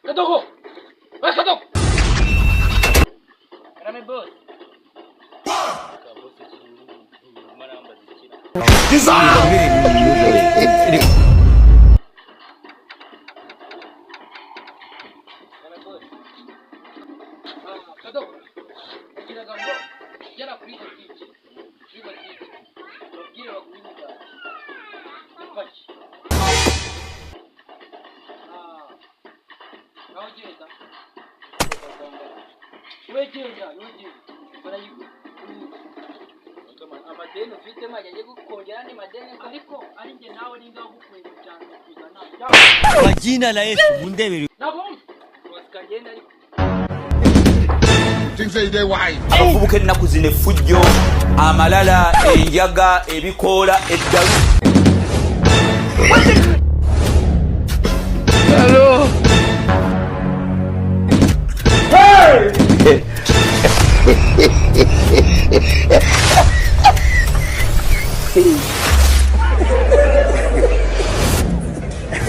Kadogo! Where's Kadogo? Rame boss. Kadogo. Kila gambo. Jana kuliko kichi. Kuliko kichi. Wabwire bakunyuka. Ipachi. Nawagenda. Wegenda, barayigura. Amadeni ufite majyaje gukongera ni madeni ariko ari nge nawe ninga gukwenda cyane kuzana. Kwa jina la Yesu mundebere. Nabo. Wasikagenda ariko. Abavubuke nakuzine fujjo amalala enjaga ebikola eddalu. Hello. Hey!